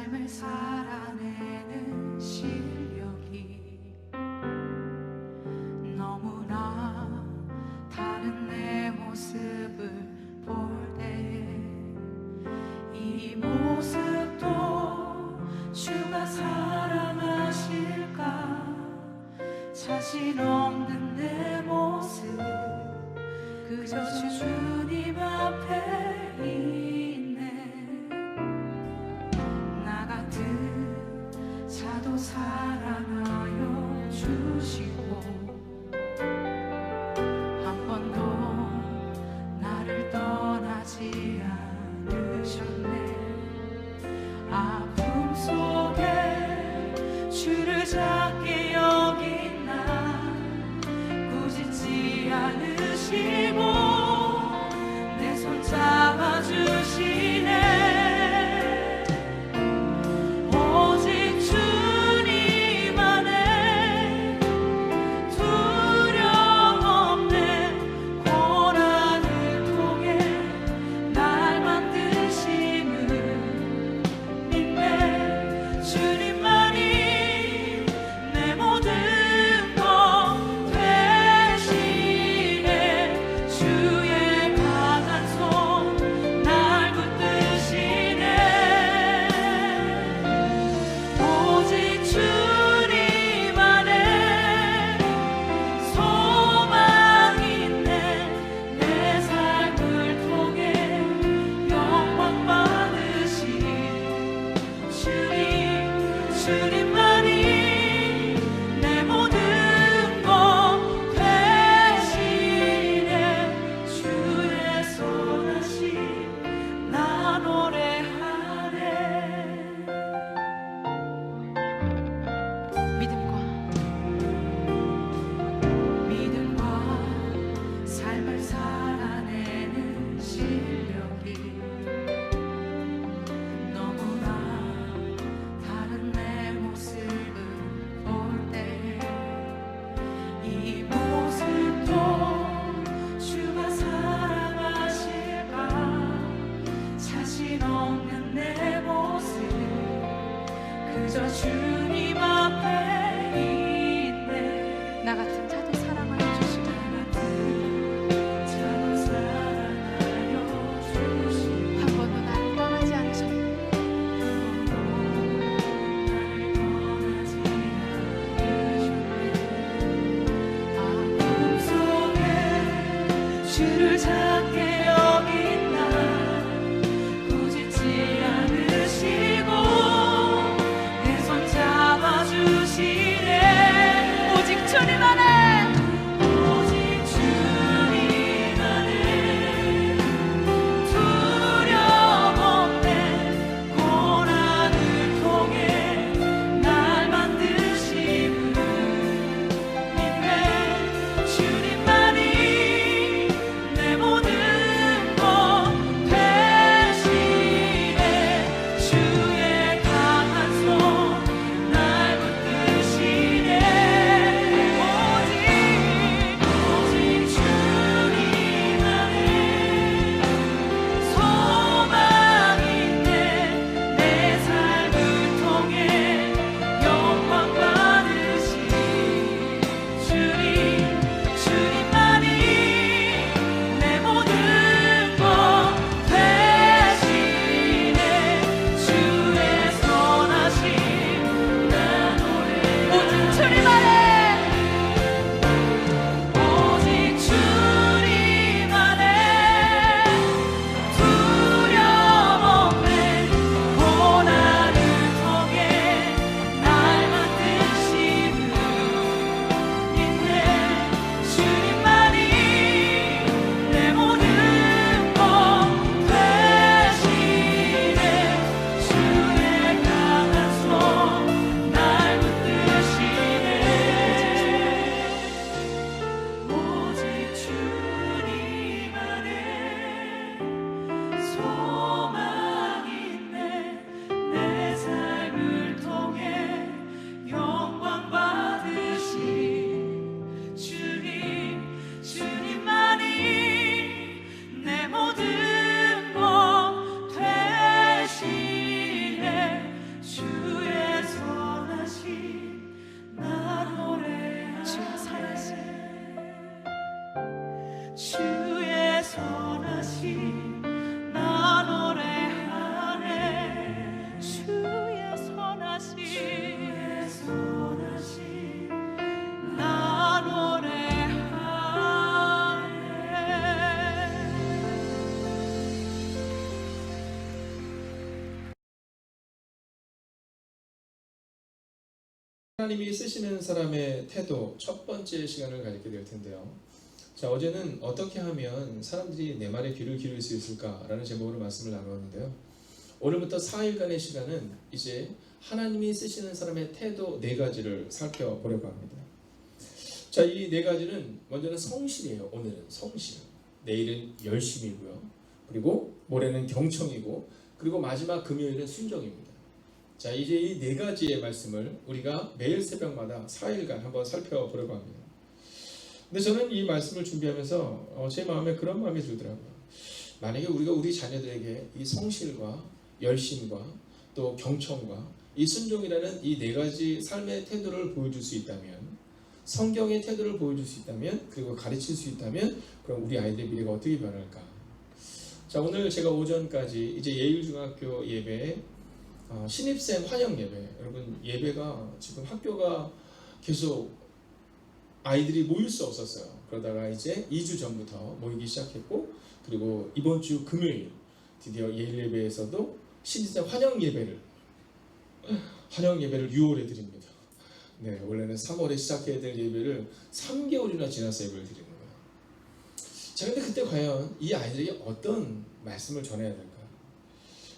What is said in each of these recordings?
삶을 살아내는 실력이 너무나 다른 내 모습을 볼 때에 이 모습도 주가 사랑하실까? 자신 없는 내 모습 그저 주님 앞에 있네. 나 같은 자도 사랑하여 주시고 한 번도 나를 떠나지 않으셨네. 아픔 속에 주를 작게 여긴 나 꾸짖지 않으시고 내 손 잡아주시네. 오직 주님 안에 두려움 없네. 고난을 통해 날 만드심을 믿네. 주님만이 내 모든 것 되시네. 주의 강한 손 날 붙드시네. 오직 주님 안에 소망 있네. 내 삶을 통해 영광 받으신 주님만이 내 모든 것 되시네. 주의 선하심 나 노래하네. 믿음과 삶을 살아내는 실력이 너무나 다른 내 모습을 볼 때에 이 모습도 주가 사랑하실까? 자신 없는 내 모습 그저 주님 앞에 있네. 나 같은 자도 사랑하여 주시고 자도 사랑하여 주시고 한 번도 나를 떠나지 않으셨네. 아픔 속에 주를 작게 여긴 나 꾸짖지 않으시고 내 손 잡아주시네. 오직 주님 안에 오직 주님 안에 두려움 없네. 고난을 통해 날 만드심을 믿네. 주님만이 내 모든 것 되시네. 주의 강한 손 날 붙드시네. 오직 주님 안에 소망 있네. 내 삶을 통해 영광 받으신 주님 주의 선하심 나 노래하네. 주의 선하심 나 노래하네. 하나님이 쓰시는 사람의 태도 첫 번째 시간을 가지게 될 텐데요. 자, 어제는 어떻게 하면 사람들이 내 말에 귀를 기울일 수 있을까라는 제목으로 말씀을 나누었는데요. 오늘부터 4일간의 시간은 이제 하나님이 쓰시는 사람의 태도 4가지를 살펴보려고 합니다. 자, 이 4가지는 먼저는 성실이에요. 오늘은 성실, 내일은 열심이고요. 그리고 모레는 경청이고, 그리고 마지막 금요일은 순종입니다. 자, 이제 이 4가지의 말씀을 우리가 매일 새벽마다 4일간 한번 살펴보려고 합니다. 근데 저는 이 말씀을 준비하면서 제 마음에 그런 마음이 들더라고요. 만약에 우리가 우리 자녀들에게 이 성실과 열심과 또 경청과 이 순종이라는 이 4가지 삶의 태도를 보여줄 수 있다면, 성경의 태도를 보여줄 수 있다면, 그리고 가르칠 수 있다면, 그럼 우리 아이들의 미래가 어떻게 변할까? 자, 오늘 제가 오전까지 이제 예일중학교 예배 신입생 환영 예배, 여러분 예배가 지금 학교가 계속 아이들이 모일 수 없었어요. 그러다가 이제 2주 전부터 모이기 시작했고, 그리고 이번 주 금요일 드디어 예일 예배에서도 신입생 환영 예배를 6월에 드립니다. 네, 원래는 3월에 시작해야 될 예배를 3개월이나 지나서 예배를 드리는 거예요. 자, 근데 그때 과연 이 아이들에게 어떤 말씀을 전해야 될까?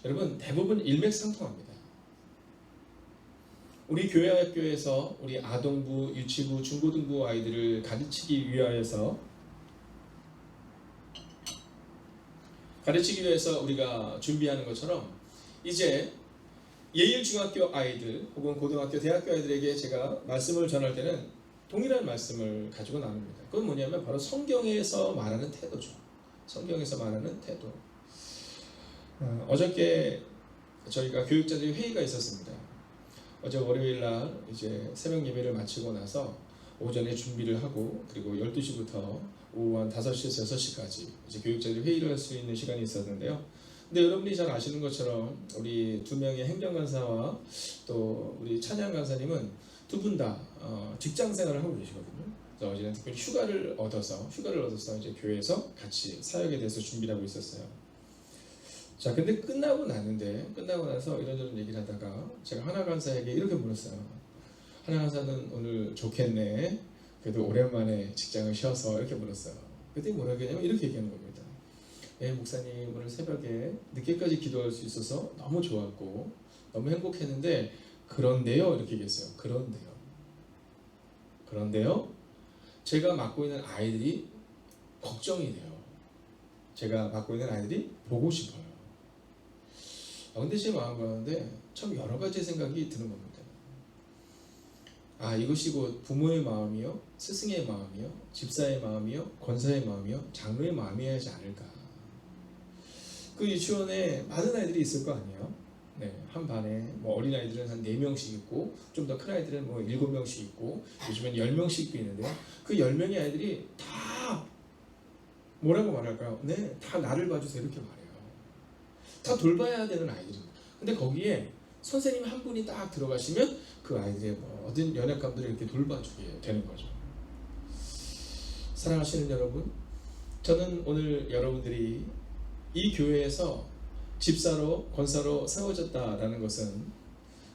여러분, 대부분 일맥상통합니다. 우리 교회 학교에서 우리 아동부, 유치부, 중고등부 아이들을 가르치기 위해서 우리가 준비하는 것처럼 이제 예일중학교 아이들 혹은 고등학교, 대학교 아이들에게 제가 말씀을 전할 때는 동일한 말씀을 가지고 나눕니다. 그건 뭐냐면 바로 성경에서 말하는 태도죠. 성경에서 말하는 태도. 어저께 저희가 교육자들이 회의가 있었습니다. 어제 월요일 날 이제 새벽 예배를 마치고 나서 오전에 준비를 하고, 그리고 12시부터 오후 한 5시에서 6시까지 이제 교육자들이 회의를 할 수 있는 시간이 있었는데요. 근데 여러분이 잘 아시는 것처럼 우리 2명의 행정간사와 또 우리 찬양간사님은 두 분 다 직장 생활을 하고 계시거든요. 그래서 어제는 특별히 휴가를 얻어서 이제 교회에서 같이 사역에 대해서 준비를 하고 있었어요. 자, 근데 끝나고 나서 이런저런 얘기를 하다가 제가 하나 간사에게 이렇게 물었어요. 하나 간사는 오늘 좋겠네. 그래도 오랜만에 직장을 쉬어서 이렇게 물었어요. 그랬더니 뭐라고 했냐면 이렇게 얘기하는 겁니다. 목사님 오늘 새벽에 늦게까지 기도할 수 있어서 너무 좋았고 너무 행복했는데, 그런데요, 이렇게 얘기했어요. 그런데요, 제가 맡고 있는 아이들이 걱정이 돼요. 제가 맡고 있는 아이들이 보고 싶어요. 근데 제 마음 가운데 참 여러 가지 생각이 드는 겁니다. 이것이 곧 부모의 마음이요, 스승의 마음이요, 집사의 마음이요, 권사의 마음이요, 장로의 마음이어야지 않을까. 그 유치원에 많은 아이들이 있을 거 아니에요. 네, 한 반에 뭐 어린아이들은 한 4명씩 있고, 좀 더 큰 아이들은 뭐 7명씩 있고, 요즘엔 10명씩도 있는데요. 그 10명의 아이들이 다 뭐라고 말할까요? 네, 다 나를 봐주세요 이렇게 말해요. 다 돌봐야 되는 아이들입니다. 근데 거기에 선생님 한 분이 딱 들어가시면 그 아이들의 모든 연약감들을 이렇게 돌봐주게 되는 거죠. 사랑하시는 여러분, 저는 오늘 여러분들이 이 교회에서 집사로, 권사로 세워졌다라는 것은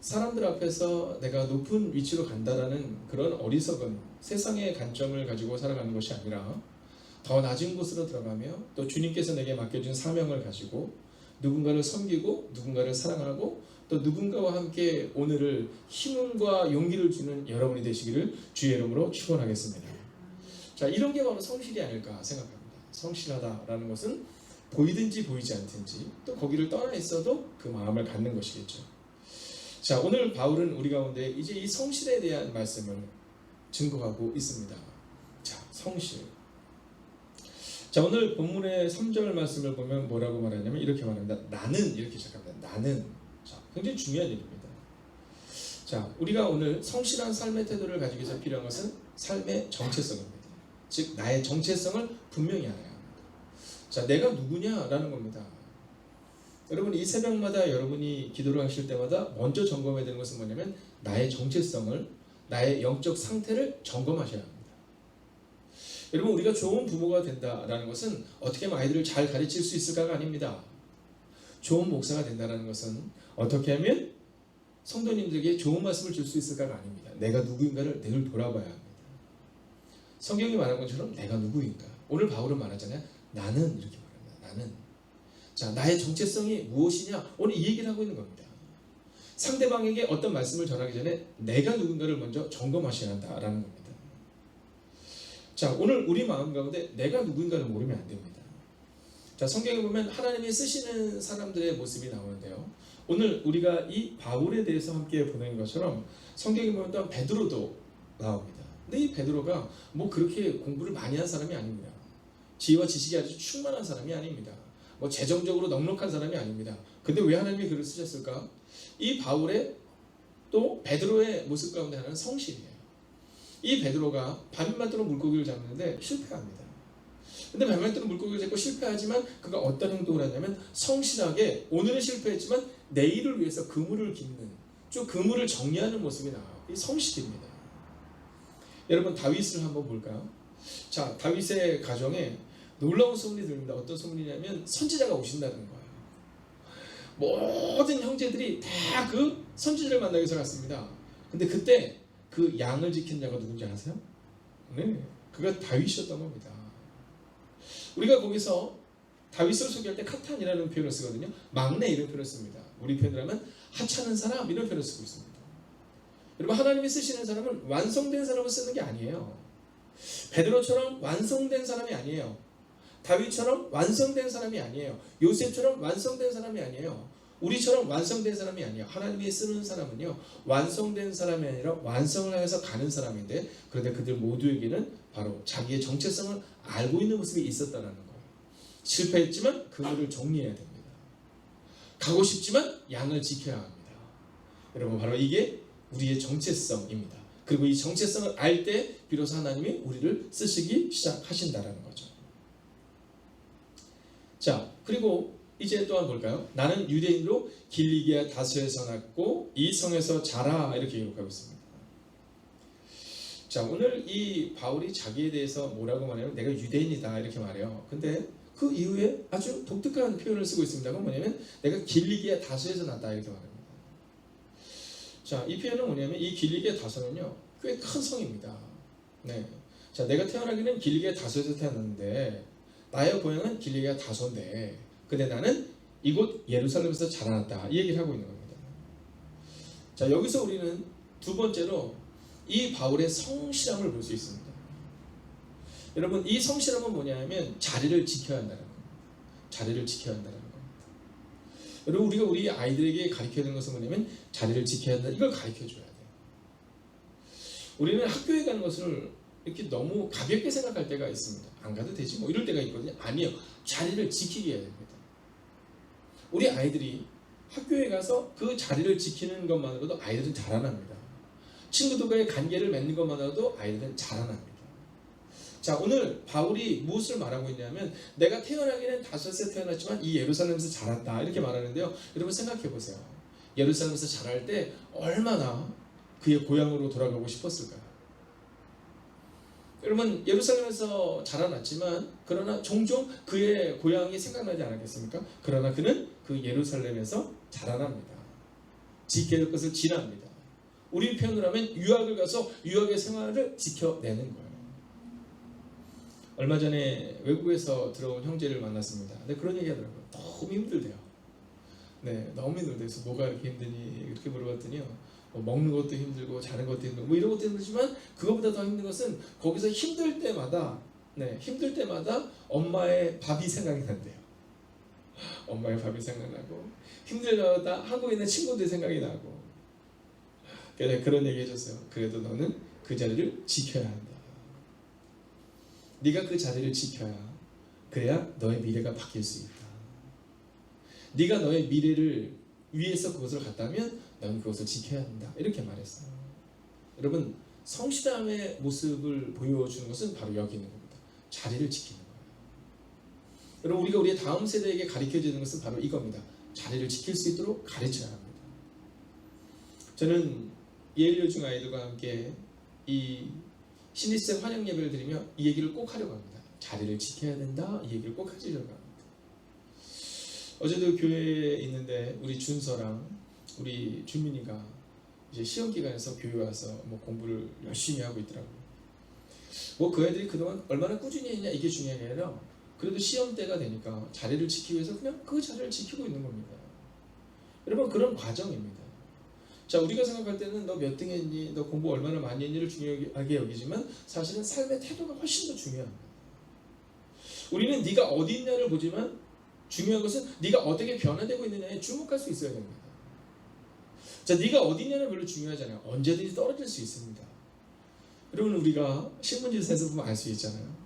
사람들 앞에서 내가 높은 위치로 간다라는 그런 어리석은 세상의 관점을 가지고 살아가는 것이 아니라, 더 낮은 곳으로 들어가며 또 주님께서 내게 맡겨준 사명을 가지고 누군가를 섬기고 누군가를 사랑하고 또 누군가와 함께 오늘을 힘과 용기를 주는 여러분이 되시기를 주의 이름으로 축원하겠습니다. 자, 이런 게 바로 성실이 아닐까 생각합니다. 성실하다라는 것은 보이든지 보이지 않든지 또 거기를 떠나 있어도 그 마음을 갖는 것이겠죠. 자, 오늘 바울은 우리 가운데 이제 이 성실에 대한 말씀을 증거하고 있습니다. 자, 성실. 자, 오늘 본문의 3절 말씀을 보면 뭐라고 말하냐면 이렇게 말합니다. 나는, 이렇게 시작합니다. 나는. 자, 굉장히 중요한 얘기입니다. 자, 우리가 오늘 성실한 삶의 태도를 가지기 위해서 필요한 것은 삶의 정체성입니다. 즉 나의 정체성을 분명히 알아야 합니다. 자, 내가 누구냐라는 겁니다. 여러분 이 새벽마다 여러분이 기도를 하실 때마다 먼저 점검해야 되는 것은 뭐냐면 나의 정체성을, 나의 영적 상태를 점검하셔야 합니다. 여러분 우리가 좋은 부모가 된다라는 것은 어떻게 하면 아이들을 잘 가르칠 수 있을까가 아닙니다. 좋은 목사가 된다는 것은 어떻게 하면 성도님들에게 좋은 말씀을 줄 수 있을까가 아닙니다. 내가 누구인가를 늘 돌아봐야 합니다. 성경이 말한 것처럼 내가 누구인가. 오늘 바울은 말하잖아요. 나는 이렇게 말합니다. 나는. 자, 나의 정체성이 무엇이냐. 오늘 이 얘기를 하고 있는 겁니다. 상대방에게 어떤 말씀을 전하기 전에 내가 누군가를 먼저 점검하셔야 한다라는 겁니다. 자, 오늘 우리 마음 가운데 내가 누구인가를 모르면 안 됩니다. 자, 성경에 보면 하나님이 쓰시는 사람들의 모습이 나오는데요. 오늘 우리가 이 바울에 대해서 함께 보는 것처럼 성경에 보면 또 베드로도 나옵니다. 근데 이 베드로가 뭐 그렇게 공부를 많이 한 사람이 아닙니다. 지혜와 지식이 아주 충만한 사람이 아닙니다. 뭐 재정적으로 넉넉한 사람이 아닙니다. 근데 왜 하나님이 그를 쓰셨을까? 이 바울의 또 베드로의 모습 가운데 하나는 성실이에요. 이 베드로가 밤낮으로 물고기를 잡는데 실패합니다. 근데 밤낮으로 물고기를 잡고 실패하지만 그가 어떤 행동을 하냐면 성실하게 오늘은 실패했지만 내일을 위해서 그물을 깃는, 쭉 그물을 정리하는 모습이 나와요. 이 성실입니다. 여러분 다윗을 한번 볼까요? 자, 다윗의 가정에 놀라운 소문이 들립니다. 어떤 소문이냐면 선지자가 오신다는 거예요. 모든 형제들이 다 그 선지자를 만나기 위해서 갔습니다. 근데 그때 그 양을 지킨 자가 누군지 아세요? 네, 그가 다윗이었던 겁니다. 우리가 거기서 다윗을 소개할 때 카탄이라는 표현을 쓰거든요. 막내 이런 표현을 씁니다. 우리 표현을 하면 하찮은 사람 이런 표현을 쓰고 있습니다. 여러분 하나님이 쓰시는 사람은 완성된 사람을 쓰는 게 아니에요. 베드로처럼 완성된 사람이 아니에요. 다윗처럼 완성된 사람이 아니에요. 요셉처럼 완성된 사람이 아니에요. 우리처럼 완성된 사람이 아니에요. 하나님이 쓰는 사람은요, 완성된 사람이 아니라 완성을 해서 가는 사람인데, 그런데 그들 모두에게는 바로 자기의 정체성을 알고 있는 모습이 있었다는 거예요. 실패했지만 그물을 정리해야 됩니다. 가고 싶지만 양을 지켜야 합니다. 여러분 바로 이게 우리의 정체성입니다. 그리고 이 정체성을 알 때 비로소 하나님이 우리를 쓰시기 시작하신다는 거죠. 자, 그리고 이제 또한 볼까요? 나는 유대인으로 길리기아 다소에서 났고 이 성에서 자라 이렇게 기록하고 있습니다. 자, 오늘 이 바울이 자기에 대해서 뭐라고 말하냐면 내가 유대인이다 이렇게 말해요. 근데 그 이후에 아주 독특한 표현을 쓰고 있습니다. 그건 뭐냐면 내가 길리기아 다소에서 났다 이렇게 말합니다. 자, 이 표현은 뭐냐면 이 길리기아 다소는요 꽤 큰 성입니다. 네. 자, 내가 태어나기는 길리기아 다소에서 태어났는데 나의 고향은 길리기아 다소인데 근데 나는 이곳 예루살렘에서 자라났다 이 얘기를 하고 있는 겁니다. 자, 여기서 우리는 두 번째로 이 바울의 성실함을 볼 수 있습니다. 여러분 이 성실함은 뭐냐면 자리를 지켜야 한다는 겁니다. 자리를 지켜야 한다는 겁니다. 여러분 우리가 우리 아이들에게 가르쳐야 되는 것은 뭐냐면 자리를 지켜야 한다 이걸 가르쳐줘야 돼요. 우리는 학교에 가는 것을 이렇게 너무 가볍게 생각할 때가 있습니다. 안 가도 되지 뭐 이럴 때가 있거든요. 아니요. 자리를 지키게 해야 됩니다. 우리 아이들이 학교에 가서 그 자리를 지키는 것만으로도 아이들은 자라납니다. 친구들과의 관계를 맺는 것만으로도 아이들은 자라납니다. 자, 오늘 바울이 무엇을 말하고 있냐면 내가 태어나기는 다소에서 태어났지만 이 예루살렘에서 자랐다 이렇게 말하는데요. 여러분 생각해 보세요. 예루살렘에서 자랄 때 얼마나 그의 고향으로 돌아가고 싶었을까요? 여러분 예루살렘에서 자라났지만 그러나 종종 그의 고향이 생각나지 않았겠습니까? 그러나 그는 그 예루살렘에서 자라납니다. 지켜야 될 것을 지납니다. 우리 표현을 하면 유학을 가서 유학의 생활을 지켜내는 거예요. 얼마 전에 외국에서 들어온 형제를 만났습니다. 근데 그런 얘기 하더라고요. 너무 힘들대요. 네, 너무 힘들대요. 그래서 뭐가 이렇게 힘드니 이렇게 물어봤더니요. 뭐 먹는 것도 힘들고 자는 것도 힘들고 뭐 이런 것도 힘들지만 그것보다 더 힘든 것은 거기서 힘들 때마다 힘들 때마다 엄마의 밥이 생각이 난대요. 엄마의 밥이 생각나고 힘들 때마다 한국에 있는 친구들 생각이 나고 그래서 그런 얘기 해줬어요. 그래도 너는 그 자리를 지켜야 한다. 네가 그 자리를 지켜야 그래야 너의 미래가 바뀔 수 있다. 네가 너의 미래를 위해서 그것을 갔다면 너는 그것을 지켜야 한다. 이렇게 말했어요. 여러분 성실함의 모습을 보여주는 것은 바로 여기 있는 겁니다. 자리를 지키는 거예요. 여러분, 우리가 우리의 다음 세대에게 가르쳐주는 것은 바로 이겁니다. 자리를 지킬 수 있도록 가르쳐야 합니다. 저는 예일여중 아이들과 함께 이 신입생 환영 예배를 드리며 이 얘기를 꼭 하려고 합니다. 자리를 지켜야 된다. 이 얘기를 꼭 하시려고 합니다. 어제도 교회에 있는데 우리 준서랑 우리 준민이가 이제 시험 기간에서 교회 와서 뭐 공부를 열심히 하고 있더라고요. 뭐 그 애들이 그동안 얼마나 꾸준히 했냐 이게 중요한 게 아니라 그래도 시험 때가 되니까 자리를 지키기 위해서 그냥 그 자리를 지키고 있는 겁니다. 여러분, 그런 과정입니다. 자, 우리가 생각할 때는 너 몇 등 했니, 너 공부 얼마나 많이 했니를 중요하게 여기지만 사실은 삶의 태도가 훨씬 더 중요합니다. 우리는 네가 어디 있냐를 보지만 중요한 것은 네가 어떻게 변화되고 있느냐에 주목할 수 있어야 됩니다. 자, 네가 어디 있냐는 별로 중요하지 않아요. 언제든지 떨어질 수 있습니다. 여러분, 우리가 신문지에서 보면 알 수 있잖아요.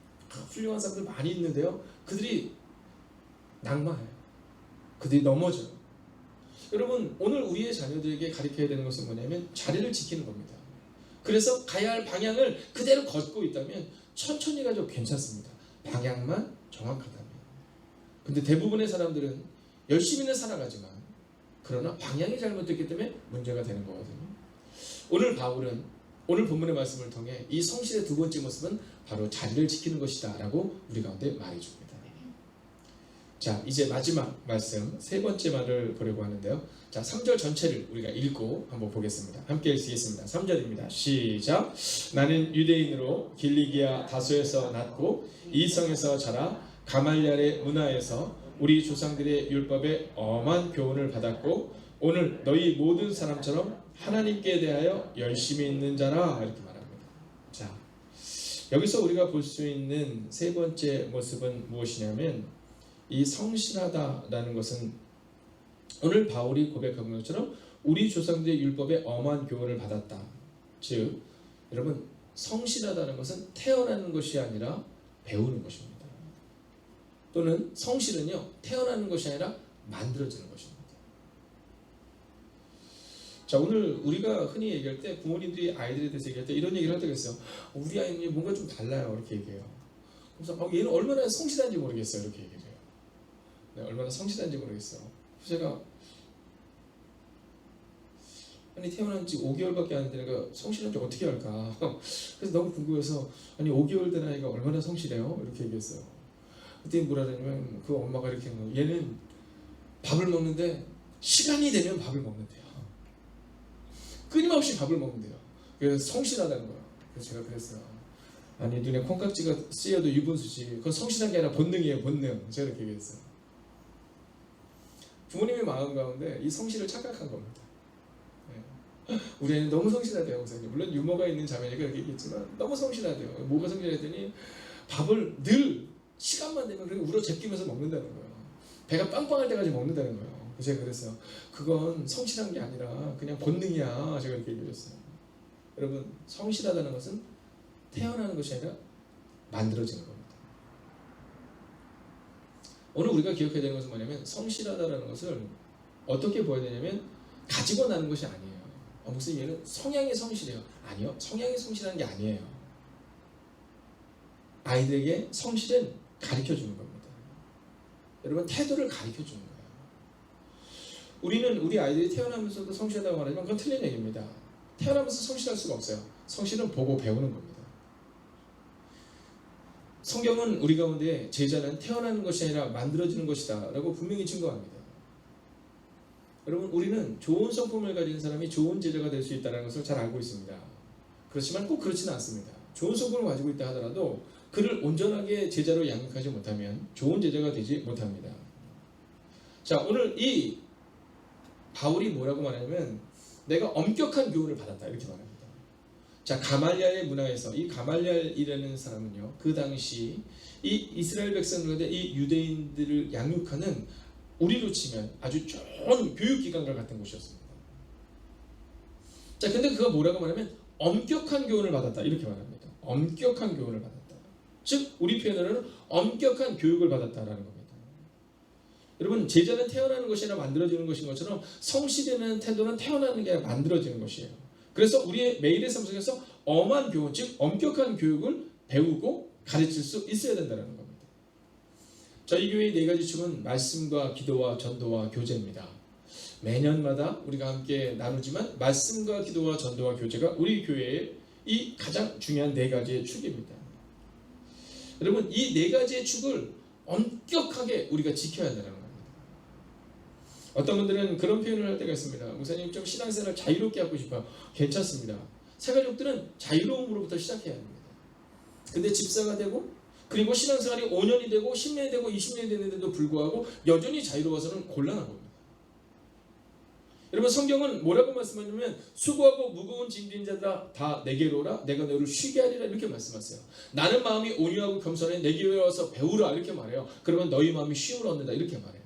훌륭한 사람들 많이 있는데요. 그들이 낙마해요. 그들이 넘어져요. 여러분, 오늘 우리의 자녀들에게 가르쳐야 되는 것은 뭐냐면 자리를 지키는 겁니다. 그래서 가야 할 방향을 그대로 걷고 있다면 천천히 가도 괜찮습니다. 방향만 정확하다면. 근데 대부분의 사람들은 열심히는 살아가지만 그러나 방향이 잘못됐기 때문에 문제가 되는 거거든요. 오늘 바울은 오늘 본문의 말씀을 통해 이 성실의 두 번째 모습은 바로 자리를 지키는 것이다 라고 우리 가운데 말해줍니다. 자, 이제 마지막 말씀 세 번째 말을 보려고 하는데요. 자, 3절 전체를 우리가 읽고 한번 보겠습니다. 함께 읽겠습니다. 3절입니다. 시작. 나는 유대인으로 길리기아 다소에서 났고 이 성에서 자라 가말리엘의 문화에서 우리 조상들의 율법에 엄한 교훈을 받았고 오늘 너희 모든 사람처럼 하나님께 대하여 열심히 있는 자라 이렇게 말합니다. 자, 여기서 우리가 볼 수 있는 세 번째 모습은 무엇이냐면 이 성실하다라는 것은 오늘 바울이 고백한 것처럼 우리 조상들의 율법에 엄한 교훈을 받았다. 즉, 여러분, 성실하다는 것은 태어나는 것이 아니라 배우는 것입니다. 또는 성실은요, 태어나는 것이 아니라 만들어지는 것입니다. 자, 오늘 우리가 흔히 얘기할 때 부모님들이 아이들에 대해서 얘기할 때 이런 얘기를 할 때가 있어요. 우리 아이는 뭔가 좀 달라요. 이렇게 얘기해요. 그래서 얘는 얼마나 성실한지 모르겠어요. 이렇게 얘기해요. 네, 얼마나 성실한지 모르겠어요. 제가 아니 태어난 지 5개월밖에 안 된 애가 성실한지 어떻게 알까? 그래서 너무 궁금해서 아니 5개월 된 아이가 얼마나 성실해요? 이렇게 얘기했어요. 그때 뭐라 그러냐면 그 엄마가 이렇게 한 거예요. 얘는 밥을 먹는데 시간이 되면 밥을 먹는데요. 끊임없이 밥을 먹는데요. 그래서 성실하다는 거예요. 그래서 제가 그랬어요. 아니 눈에 콩깍지가 쓰여도 유분수지. 그건 성실한 게 아니라 본능이에요. 본능. 제가 이렇게 얘기했어요. 부모님의 마음 가운데 이 성실을 착각한 겁니다. 네. 우리 애는 너무 성실하대요. 목사님. 물론 유머가 있는 자매니까 그렇게 얘기했지만 너무 성실하대요. 뭐가 성실했더니 밥을 늘 시간만 되면 그렇게 울어 제끼면서 먹는다는 거예요. 배가 빵빵할 때까지 먹는다는 거예요. 제가 그랬어요. 그건 성실한 게 아니라 그냥 본능이야. 제가 이렇게 얘기했어요. 여러분, 성실하다는 것은 태어나는 것이 아니라 만들어지는 겁니다. 오늘 우리가 기억해야 되는 것은 뭐냐면 성실하다는 것을 어떻게 보아야 되냐면 가지고 나는 것이 아니에요. 무슨 얘는 성향이 성실해요. 아니요. 성향이 성실한 게 아니에요. 아이들에게 성실은 가르쳐주는 겁니다. 여러분, 태도를 가르쳐주는 거예요. 우리는 우리 아이들이 태어나면서도 성실하다고 말하지만 그건 틀린 얘기입니다. 태어나면서 성실할 수가 없어요. 성실은 보고 배우는 겁니다. 성경은 우리 가운데 제자는 태어나는 것이 아니라 만들어지는 것이다 라고 분명히 증거합니다. 여러분, 우리는 좋은 성품을 가진 사람이 좋은 제자가 될 수 있다는 것을 잘 알고 있습니다. 그렇지만 꼭 그렇지는 않습니다. 좋은 성품을 가지고 있다 하더라도 그를 온전하게 제자로 양육하지 못하면 좋은 제자가 되지 못합니다. 자, 오늘 이 바울이 뭐라고 말하냐면 내가 엄격한 교훈을 받았다 이렇게 말합니다. 자, 가말리엘의 문화에서 이 가말리엘이라는 사람은요, 그 당시 이 이스라엘 백성들과 이 유대인들을 양육하는 우리로 치면 아주 좋은 교육기관과 같은 곳이었습니다. 자, 근데 그가 뭐라고 말하면 엄격한 교훈을 받았다 이렇게 말합니다. 엄격한 교훈을 받았다. 즉 우리 표현으로는 엄격한 교육을 받았다라는 겁니다. 여러분, 제자는 태어나는 것이 아니라 만들어지는 것인 것처럼 성실이라는 태도는 태어나는 게 아니라 만들어지는 것이에요. 그래서 우리의 매일의 삶 속에서 엄한 교훈, 즉 엄격한 교육을 배우고 가르칠 수 있어야 된다는 겁니다. 저희 교회의 네 가지 축은 말씀과 기도와 전도와 교제입니다. 매년마다 우리가 함께 나누지만 말씀과 기도와 전도와 교제가 우리 교회의 이 가장 중요한 네 가지의 축입니다. 여러분, 이 네 가지의 축을 엄격하게 우리가 지켜야 한다는 겁니다. 어떤 분들은 그런 표현을 할 때가 있습니다. 목사님, 좀 신앙생활을 자유롭게 하고 싶어요. 괜찮습니다. 새가족들은 자유로움으로부터 시작해야 합니다. 근데 집사가 되고 그리고 신앙생활이 5년이 되고 10년이 되고 20년이 되는데도 불구하고 여전히 자유로워서는 곤란한 겁니다. 여러분, 성경은 뭐라고 말씀하냐면 수고하고 무거운 짐진 자들아 다 내게로 오라 내가 너를 쉬게 하리라 이렇게 말씀하세요. 나는 마음이 온유하고 겸손해 내게로 와서 배우라 이렇게 말해요. 그러면 너희 마음이 쉼을 얻는다 이렇게 말해요.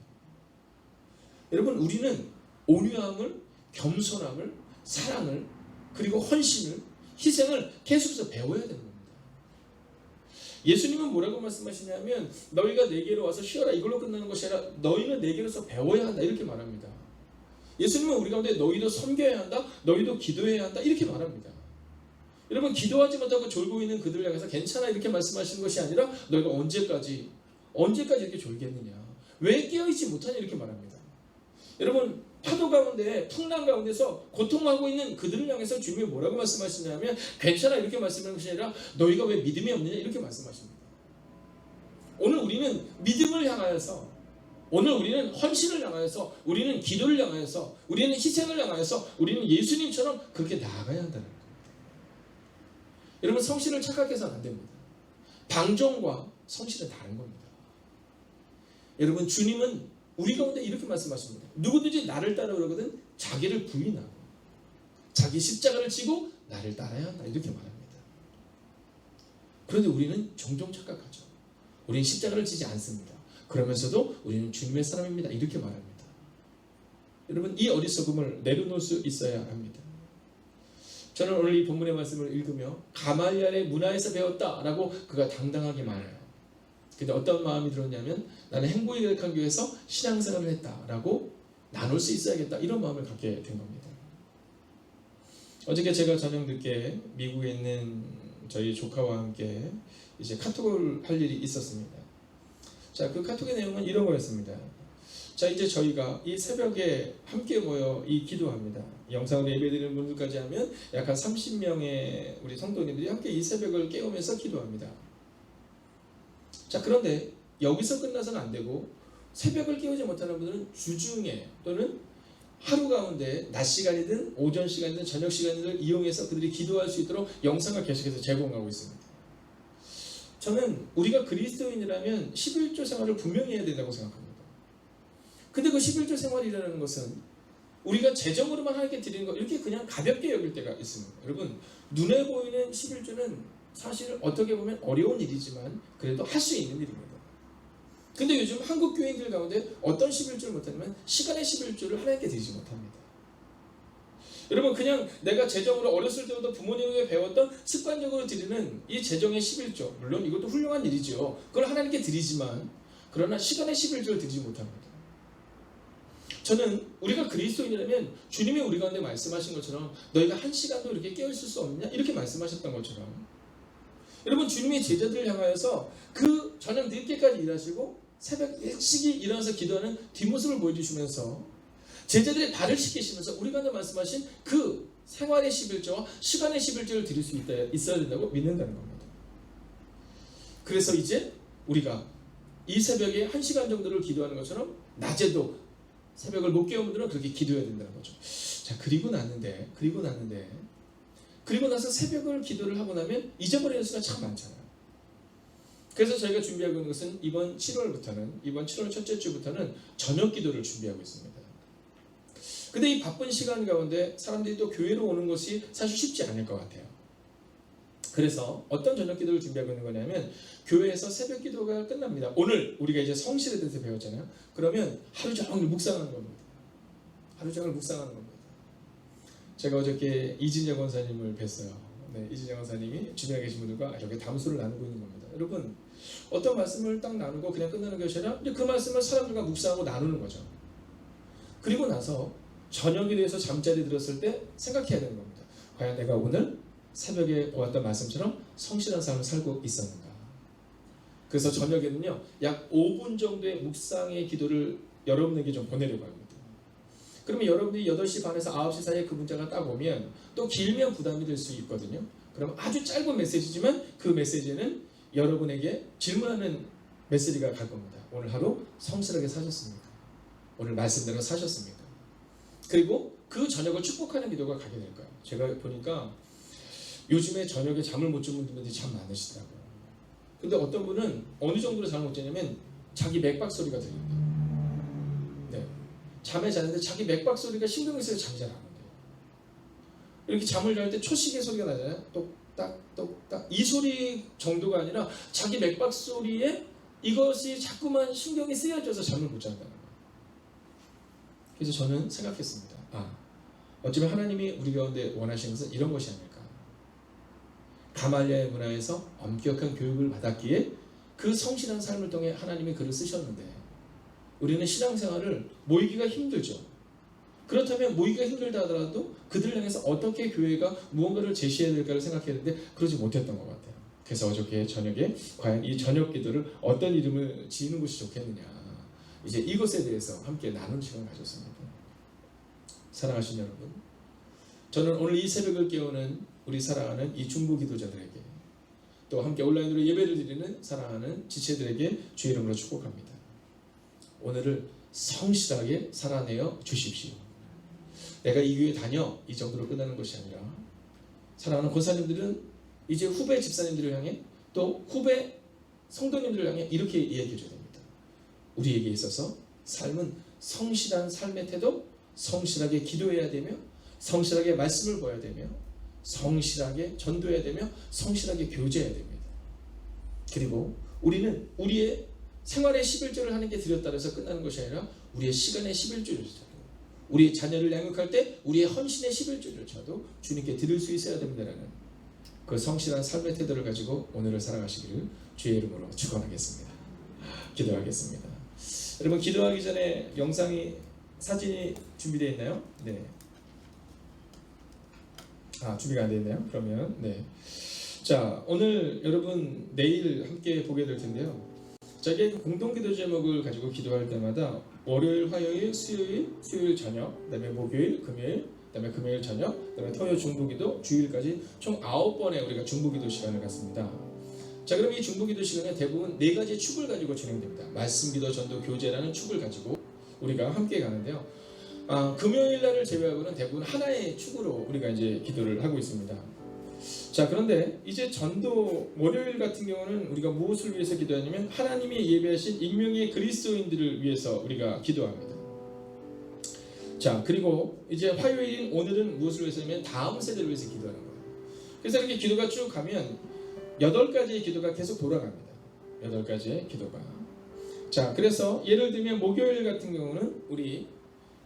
여러분, 우리는 온유함을, 겸손함을, 사랑을, 그리고 헌신을, 희생을 계속해서 배워야 되는 겁니다. 예수님은 뭐라고 말씀하시냐면 너희가 내게로 와서 쉬어라 이걸로 끝나는 것이 아니라 너희는 내게로서 배워야 한다 이렇게 말합니다. 예수님은 우리 가운데 너희도 섬겨야 한다, 너희도 기도해야 한다 이렇게 말합니다. 여러분, 기도하지 못하고 졸고 있는 그들을 향해서 괜찮아 이렇게 말씀하시는 것이 아니라 너희가 언제까지 이렇게 졸겠느냐, 왜 깨어있지 못하냐 이렇게 말합니다. 여러분, 파도 가운데 풍랑 가운데서 고통하고 있는 그들을 향해서 주님이 뭐라고 말씀하시냐면 괜찮아 이렇게 말씀하는 것이 아니라 너희가 왜 믿음이 없느냐 이렇게 말씀하십니다. 오늘 우리는 믿음을 향하여서, 오늘 우리는 헌신을 향하여서, 우리는 기도를 향하여서, 우리는 희생을 향하여서 우리는 예수님처럼 그렇게 나아가야 한다는 겁니다. 여러분, 성실을 착각해서는 안 됩니다. 방종과 성실은 다른 겁니다. 여러분, 주님은 우리 가운데 이렇게 말씀하십니다. 누구든지 나를 따르거든 자기를 부인하고 자기 십자가를 지고 나를 따라야 한다 이렇게 말합니다. 그런데 우리는 종종 착각하죠. 우리는 십자가를 지지 않습니다. 그러면서도 우리는 주님의 사람입니다 이렇게 말합니다. 여러분, 이 어리석음을 내려놓을 수 있어야 합니다. 저는 오늘 이 본문의 말씀을 읽으며 가말리엘의 문화에서 배웠다라고 그가 당당하게 말해요. 근데 어떤 마음이 들었냐면 나는 행복이 가득한 교회에서 신앙생활을 했다라고 나눌 수 있어야겠다 이런 마음을 갖게 된 겁니다. 어저께 제가 저녁 늦게 미국에 있는 저희 조카와 함께 이제 카톡을 할 일이 있었습니다. 자, 그 카톡의 내용은 이런 거였습니다. 자, 이제 저희가 이 새벽에 함께 모여 이 기도합니다. 영상으로 예배드리는 분들까지 하면 약 한 30명의 우리 성도님들이 함께 이 새벽을 깨우면서 기도합니다. 자, 그런데 여기서 끝나서는 안 되고 새벽을 깨우지 못하는 분들은 주중에 또는 하루 가운데 낮 시간이든 오전 시간이든 저녁 시간을 이용해서 그들이 기도할 수 있도록 영상을 계속해서 제공하고 있습니다. 저는 우리가 그리스도인이라면 11조 생활을 분명히 해야 된다고 생각합니다. 근데 그 11조 생활이라는 것은 우리가 재정으로만 하나님께 드리는 거 이렇게 그냥 가볍게 여길 때가 있습니다. 여러분, 눈에 보이는 11조는 사실 어떻게 보면 어려운 일이지만 그래도 할 수 있는 일입니다. 근데 요즘 한국 교인들 가운데 어떤 11조를 못하냐면 시간의 11조를 하나님께 드리지 못합니다. 여러분, 그냥 내가 재정으로 어렸을 때부터 부모님에게 배웠던 습관적으로 드리는 이 재정의 11조, 물론 이것도 훌륭한 일이죠. 그걸 하나님께 드리지만 그러나 시간의 11조를 드리지 못합니다. 저는 우리가 그리스도인이라면 주님이 우리 가운데 말씀하신 것처럼 너희가 한 시간도 이렇게 깨어있을 수 없느냐 이렇게 말씀하셨던 것처럼 여러분, 주님의 제자들을 향하여서 그 저녁 늦게까지 일하시고 새벽 일찍이 일어나서 기도하는 뒷모습을 보여주시면서 제자들의 발을 씻기시면서 우리 가운데 말씀하신 그 생활의 11조와 시간의 11조를 드릴 수 있어야 된다고 믿는다는 겁니다. 그래서 이제 우리가 이 새벽에 1시간 정도를 기도하는 것처럼 낮에도 새벽을 못 깨운 분들은 그렇게 기도해야 된다는 거죠. 자, 그리고 나서 새벽을 기도를 하고 나면 잊어버리는 수가 참 많잖아요. 그래서 저희가 준비하고 있는 것은 이번 7월 첫째 주부터는 저녁 기도를 준비하고 있습니다. 근데 이 바쁜 시간 가운데 사람들이 또 교회로 오는 것이 사실 쉽지 않을 것 같아요. 그래서 어떤 저녁 기도를 준비하고 있는 거냐면 교회에서 새벽 기도가 끝납니다. 오늘 우리가 이제 성실에 대해서 배웠잖아요. 그러면 하루 종일 묵상하는 겁니다. 제가 어저께 이진영 원사님을 뵀어요. 네, 이진영 원사님이 주변에 계신 분들과 이렇게 담소를 나누고 있는 겁니다. 여러분, 어떤 말씀을 딱 나누고 그냥 끝나는 것이 아니라 그 말씀을 사람들과 묵상하고 나누는 거죠. 그리고 나서 저녁에 대해서 잠자리 들었을 때 생각해야 되는 겁니다. 과연 내가 오늘 새벽에 보았던 말씀처럼 성실한 삶을 살고 있었는가? 그래서 저녁에는요 약 5분 정도의 묵상의 기도를 여러분에게 좀 보내려고 합니다. 그러면 여러분들이 8시 반에서 9시 사이에 그 문자가 딱 오면 또 길면 부담이 될 수 있거든요. 그럼 아주 짧은 메시지지만 그 메시지는 여러분에게 질문하는 메시지가 갈 겁니다. 오늘 하루 성실하게 사셨습니까? 오늘 말씀대로 사셨습니까? 그리고 그 저녁을 축복하는 기도가 가게 될 거예요. 제가 보니까 요즘에 저녁에 잠을 못 주는 분들이 참 많으시더라고요. 근데 어떤 분은 어느 정도로 잠을 못 자냐면 자기 맥박 소리가 들립니다. 네. 잠에 자는데 자기 맥박 소리가 신경이 쓰여 잠이 잘 안 온대요. 이렇게 잠을 잘 때 초시계 소리가 나잖아요. 똑딱 똑딱 이 소리 정도가 아니라 자기 맥박 소리에 이것이 자꾸만 신경이 쓰여져서 잠을 못 잔다는 거예요. 그래서 저는 생각했습니다. 어쩌면 하나님이 우리 가운데 원하시는 것은 이런 것이 아닐까. 가말리아의 문화에서 엄격한 교육을 받았기에 그 성실한 삶을 통해 하나님이 그를 쓰셨는데 우리는 신앙생활을 모이기가 힘들죠. 그렇다면 모이기가 힘들다 하더라도 그들을 향해서 어떻게 교회가 무언가를 제시해야 될까를 생각했는데 그러지 못했던 것 같아요. 그래서 어저께 저녁에 과연 이 저녁 기도를 어떤 이름을 지는 것이 좋겠느냐, 이제 이것에 대해서 함께 나눈 시간을 가졌습니다. 사랑하신 여러분, 저는 오늘 이 새벽을 깨우는 우리 사랑하는 이 중보 기도자들에게 또 함께 온라인으로 예배를 드리는 사랑하는 지체들에게 주의 이름으로 축복합니다. 오늘을 성실하게 살아내어 주십시오. 내가 이 교회 다녀 이 정도로 끝나는 것이 아니라 사랑하는 권사님들은 이제 후배 집사님들을 향해 또 후배 성도님들을 향해 이렇게 이야기해 줘야 됩니다. 우리에게 있어서 삶은 성실한 삶의 태도, 성실하게 기도해야 되며 성실하게 말씀을 보아야 되며 성실하게 전도해야 되며 성실하게 교제해야 됩니다. 그리고 우리는 우리의 생활의 11조를 하나님께 드렸다 해서 끝나는 것이 아니라 우리의 시간의 11조를 쳐도 우리의 자녀를 양육할 때 우리의 헌신의 11조를 쳐도 주님께 드릴 수 있어야 됩니다라는 그 성실한 삶의 태도를 가지고 오늘을 살아가시기를 주의 이름으로 축원하겠습니다. 기도하겠습니다. 여러분, 기도하기 전에 사진이 준비되어 있나요? 네. 준비가 안 되어 있나요? 그러면 네. 자, 오늘 여러분 내일 함께 보게 될 텐데요. 저게 공동기도 제목을 가지고 기도할 때마다 월요일, 화요일, 수요일 저녁, 그다음에 목요일, 금요일, 그다음에 금요일 저녁, 그다음에 토요일 중보기도, 주일까지 총 9번의 우리가 중보기도 시간을 갖습니다. 자, 그럼 이 중보기도 시간에 대부분 4가지 축을 가지고 진행됩니다. 말씀기도, 전도, 교제라는 축을 가지고 우리가 함께 가는데요. 금요일 날을 제외하고는 대부분 하나의 축으로 우리가 이제 기도를 하고 있습니다. 자, 그런데 이제 전도 월요일 같은 경우는 우리가 무엇을 위해서 기도하냐면 하나님이 예배하신 익명의 그리스도인들을 위해서 우리가 기도합니다. 자, 그리고 이제 화요일인 오늘은 무엇을 위해서 하냐면 다음 세대를 위해서 기도하는 거예요. 그래서 이렇게 기도가 쭉 가면 8가지의 기도가 계속 돌아갑니다. 8가지의 기도가. 자, 그래서 예를 들면 목요일 같은 경우는 우리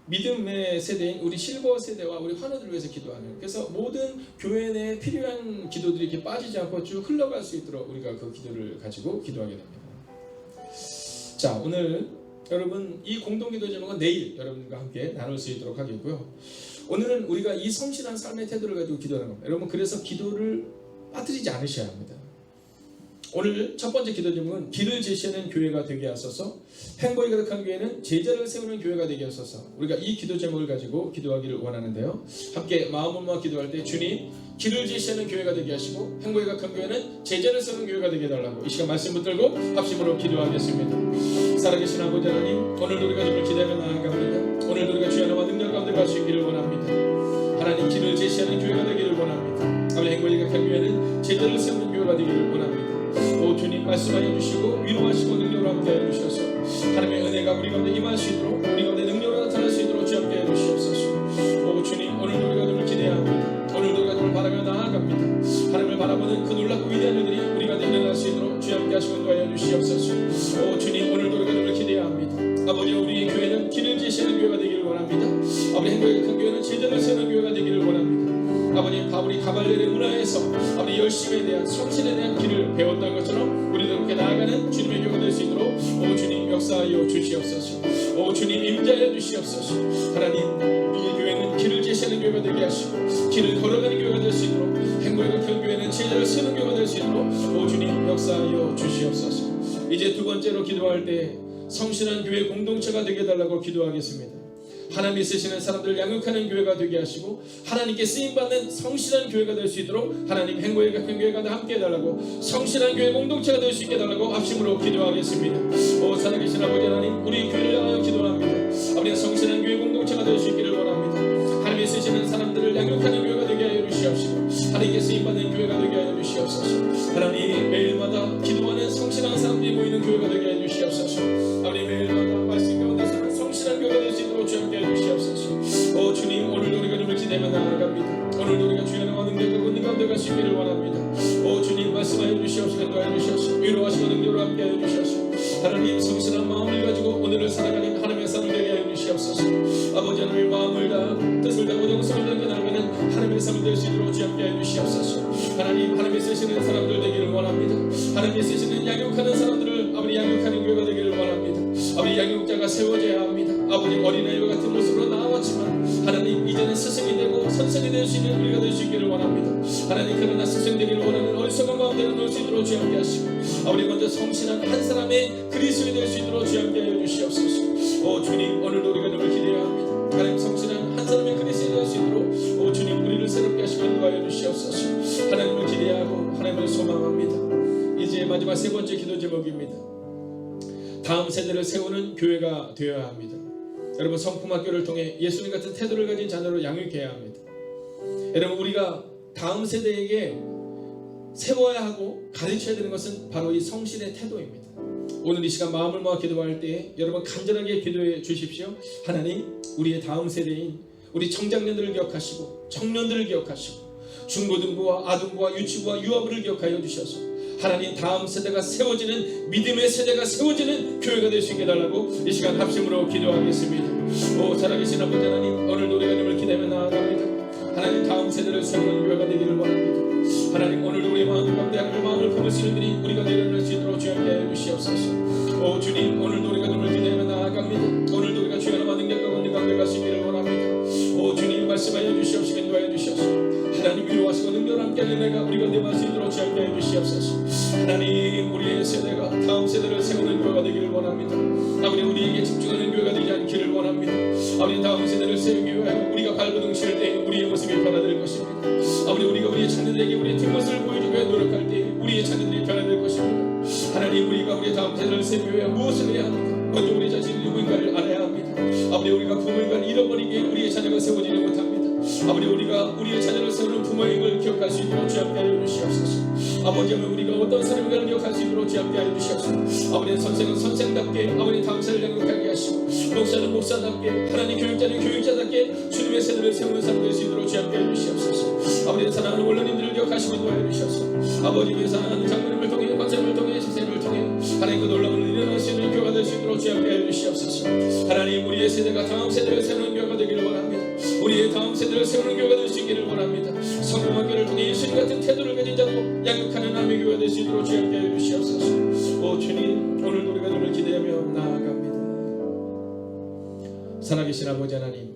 믿음의 세대인 우리 실버 세대와 우리 환우들을 위해서 기도하는, 그래서 모든 교회 내에 필요한 기도들이 이렇게 빠지지 않고 쭉 흘러갈 수 있도록 우리가 그 기도를 가지고 기도하게 됩니다. 자, 오늘 여러분 이 공동기도 제목은 내일 여러분과 함께 나눌 수 있도록 하겠고요. 오늘은 우리가 이 성실한 삶의 태도를 가지고 기도하는 겁니다. 여러분, 그래서 기도를 빠뜨리지 않으셔야 합니다. 오늘 첫 번째 기도 제목은 길을 제시하는 교회가 되게 하소서, 행복이 가득한 교회는 제자를 세우는 교회가 되게 하소서. 우리가 이 기도 제목을 가지고 기도하기를 원하는데요. 함께 마음을 모아 기도할 때 주님, 길을 제시하는 교회가 되게 하시고 행복이 가득한 교회는 제자를 세우는 교회가 되게 해달라고 이 시간 말씀 붙들고 합심으로 기도하겠습니다. 살아계신 아버지 하나님, 오늘도 우리가 주를 기대하며 나아갑니다. 오늘도 우리가 주의 하나님과 능력 가운데 갈 수 있기를 원합니다. 하나님, 길을 제시하는 교회가 되기를 원합니다. 아버지, 행복이 가득한 교회는 제자를 세우는 교회가 되기를 원합니다. 오 주님, 말씀하여 주시고 위로하시고 능력으로 함께하여 주셔서 하나님의 은혜가 우리 가운데 임할 수 있도록, 우리 가운데 능력으로 나타날 수 있도록 주 함께하여 주시옵소서. 오 주님, 오늘도 우리가 주를 기대합니다. 오늘도 우리가 주를 바라며 나아갑니다. 하나님을 바라보는 그 놀랍고 위대한 일들이 우리 가운데 일어날 수 있도록 주 함께 하시고 인도하여 주시옵소서. 오 주님, 오늘도 우리가 주를 기대합니다. 아버지, 우리의 교회는 길을 제시하는 교회가 되기를 원합니다. 아버지, 행복이 큰 교회는 제자를 세우는 교회가 되기를 원합니다. 아버지, 우리 가발레의 문화에서 아버지 열심에 대한 성실에 대한 길을 배웠던 것처럼 우리도 그렇게 나아가는 주님의 교회가 될 수 있도록 오 주님 역사하여 주시옵소서. 오 주님 임재하여 주시옵소서. 하나님 우리 교회는 길을 제시하는 교회가 되게 하시고 길을 걸어가는 교회가 될 수 있도록 행복의 같은 교회는 제자를 세우는 교회가 될 수 있도록 오 주님 역사하여 주시옵소서. 이제 두 번째로 기도할 때 성실한 교회 공동체가 되게 해달라고 기도하겠습니다. 하나님이 쓰시는 사람들을 양육하는 교회가 되게 하시고 하나님께 쓰임받는 성실한 교회가 될 수 있도록 하나님 행복의 같은 교회가 함께 해달라고 성실한 교회 공동체가 될 수 있게 해달라고 합심으로 기도하겠습니다. 오 살아계신 아버지 하나님 우리 교회를 향하여 기도합니다. 우리가 성실한 교회 공동체가 될 수 있기를 원합니다. 하나님이 쓰시는 사람들을 양육하는 교회가 되게 하여 주시옵시고 하나님께 쓰임받는 교회가 되게 하여 주시옵소서. 하나님 매일마다 기도하는 성실한 사람들이 모이는 교회가 되게 하여 주시옵소서. 하나님 매일마다 말씀 가운데서 성실한 교회가 될 수 있도록 주님께 하여 주시옵소서. 오 주님 오늘도 우리가 주님을 기대며 나아갑니다. 오늘도 우리가 주의 나와 능력과 권능 가운데 갈 수 있기를 원합니다. 오 주님 말씀하여 주시옵시고 인도하여 주시옵시고 위로하시고 능력으로 함께 하여 주시옵시고 하나님 성실한 마음을 가지고 오늘을 살아가는 하나님의 삶을 되게 하여 주시옵소서. 아버지 하나님의 마음을 다 뜻을 다하고 정성을 다하게 나아가는 하나님의 삶을 될 수 있도록 주님 함께 하여 주시옵소서. 하나님 하나님이 쓰시는 사람들 되기를 원합니다. 하나님이 쓰시는 양육하는 사람들을 아버지 양육하는 교회가 되기를 원합니다. 아버지 양육자가 세워져야 합니다. 아버지 어린아이와 같은 모습으로 나왔지만 하나님 이제는 스승이 되고 선생이 될 수 있는 우리가 될 수 있기를 원합니다. 하나님 그러나 스승 되기를 원하는 어리석은 마음대로 놓을 수 있도록 주님 함께 하시고 아버지 먼저 성실한 한 사람의 그리스도인이 될 수 있도록 주님 함께 하여 주시옵소서. 오 주님 오늘도 우리가 너를 기대합니다. 하나님 성실한 한 사람의 그리스도인이 될 수 있도록 오 주님 우리를 새롭게 하시고 인도하여 주시옵소서. 하나님을 기대하고 하나님을 소망합니다. 이제 마지막 세 번째 기도 제목입니다. 다음 세대를 세우는 교회가 되어야 합니다. 여러분 성품학교를 통해 예수님 같은 태도를 가진 자녀로 양육해야 합니다. 여러분 우리가 다음 세대에게 세워야 하고 가르쳐야 되는 것은 바로 이 성실의 태도입니다. 오늘 이 시간 마음을 모아 기도할 때 여러분 간절하게 기도해 주십시오. 하나님 우리의 다음 세대인 우리 청장년들을 기억하시고 청년들을 기억하시고 중고등부와 아동부와 유치부와 유아부를 기억하여 주셔서 하나님 다음 세대가 세워지는 믿음의 세대가 세워지는 교회가 될 수 있게 해달라고 이 시간 합심으로 기도하겠습니다. 오 살아계신 아버지 하나님 오늘도 우리가 님을 기대하며 나아갑니다. 하나님 다음 세대를 세우는 교회가 되기를 원합니다. 하나님 오늘도 우리의 마음 가운데 하나님의 마음을 품을 수 있는 일이 우리가 내려낼 수 있도록 주여 함께 해 주시옵소서. 오 주님 오늘도 우리가 님을 기대하며 나아갑니다. 오늘도 우리가 주의 나와 능력과 권능 가운데 갈 수 있기를 원합니다. 오 주님 말씀하여 주시옵시고 인도하여 주시옵소서. 하나님 위로하시고 능력을 함께하는 내가 우리가 내말 수 있도록 주여 함께 해 주시옵소서. 하나님 우리의 세대가 다음 세대를 세우는 교회가 되기를 원합니다. 아버지 우리에게 집중하는 교회가 되지 않기를 원합니다. 아버지 다음 세대를 세우기 위하여 우리가 발버둥 칠 때 우리의 모습이 변화될 것입니다. 아버지 우리가 우리의 자녀들에게 우리의 뒷모습을 보여주기 위해 노력할 때 우리의 자녀들이 변화될 것입니다. 하나님 우리가 우리의 다음 세대를 세우기 위해 무엇을 해야 합니까? 먼저 우리 자신이 누구인가를 알아야 합니다. 아버지 우리가 부모인가를 잃어버리기에 우리의 자녀가 세워지지 못합니다. 아버지 우리가 우리의 자녀를 세우는 부모임을 기억할 수 있도록 주여 함께 하여 주시옵소서. 아버지 우리가 어떤 사람인가를 기억할 수 있도록 주여 함께 하여 주시옵소서. 아버지 선생은 선생답게 아버지 다음 세대를 양육하게 하시고 목사는 목사답게 하나님 교육자는 교육자답게 주님의 세대를 세우는 사람 될 수 있도록 주여 함께 하여 주시옵소서. 아버지 사랑하는 원로님들을 기억하시고 인도하여 주시옵소서. 아버지 위해 사랑하는 장로님을 통해 권사님을 통해 집사님을 통해 하나님 그 놀라운 일을 일어날 수 있는 교회가 될 수 있도록 주여 함께 하여 주시옵소서. 하나님 우리의 세대가 다음 세대를 세우는 교회가 되기를 원합니다. 우리의 다음 세대를 세우는 교회가 될 수 있기를 원합니다. 성공학교를 통해 예수님 같은 태도를 가진 자로 양육하는 남의 교회가 될 수 있도록 주여 함께 하여 주시옵소서. 오 주님 오늘도 우리가 주님을 기대하며 나아갑니다. 살아계신 아버지 하나님,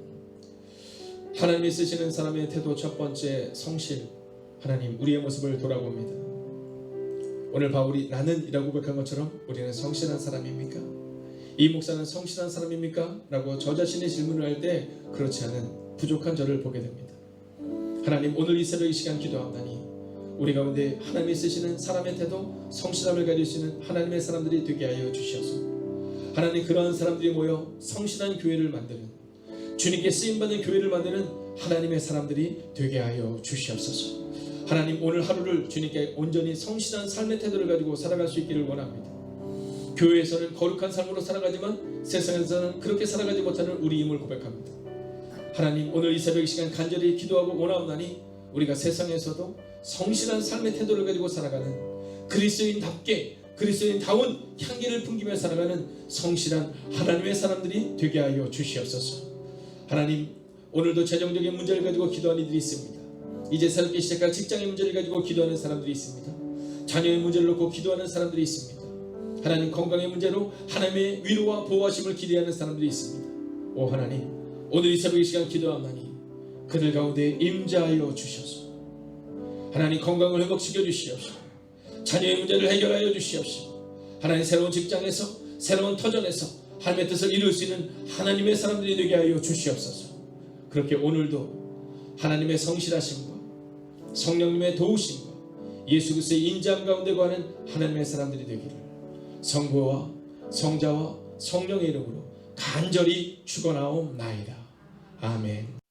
하나님이 쓰시는 사람의 태도 첫 번째 성실. 하나님 우리의 모습을 돌아봅니다. 오늘 바울이 나는 이라고 고백한 것처럼 우리는 성실한 사람입니까? 이 목사는 성실한 사람입니까? 라고 저 자신의 질문을 할 때 그렇지 않은 부족한 저를 보게 됩니다. 하나님 오늘 이 새벽 이 시간 기도하오나니 우리 가운데 하나님이 쓰시는 사람의 태도 성실함을 가질 수 있는 하나님의 사람들이 되게 하여 주시옵소서. 하나님 그러한 사람들이 모여 성실한 교회를 만드는 주님께 쓰임받는 교회를 만드는 하나님의 사람들이 되게 하여 주시옵소서. 하나님 오늘 하루를 주님께 온전히 성실한 삶의 태도를 가지고 살아갈 수 있기를 원합니다. 교회에서는 거룩한 삶으로 살아가지만 세상에서는 그렇게 살아가지 못하는 우리임을 고백합니다. 하나님 오늘 이 새벽 이 시간 간절히 기도하고 원하오나니 우리가 세상에서도 성실한 삶의 태도를 가지고 살아가는 그리스도인답게 그리스도인다운 향기를 풍기며 살아가는 성실한 하나님의 사람들이 되게 하여 주시옵소서. 하나님 오늘도 재정적인 문제를 가지고 기도하는 이들이 있습니다. 이제 새롭게 시작할 직장의 문제를 가지고 기도하는 사람들이 있습니다. 자녀의 문제를 놓고 기도하는 사람들이 있습니다. 하나님 건강의 문제로 하나님의 위로와 보호하심을 기대하는 사람들이 있습니다. 오 하나님, 오늘 이 새벽 이 시간 기도하나니 그들 가운데 임재하여 주셔서 하나님 건강을 회복시켜 주시옵시고 자녀의 문제를 해결하여 주시옵시고 하나님 새로운 직장에서 새로운 터전에서 하나님의 뜻을 이룰 수 있는 하나님의 사람들이 되게 하여 주시옵소서. 그렇게 오늘도 하나님의 성실하심과 성령님의 도우심과 예수 그리스도의 인자함 가운데 거하는 하나님의 사람들이 되기를 성부와 성자와 성령의 이름으로 간절히 축원하옵나이다. 아멘.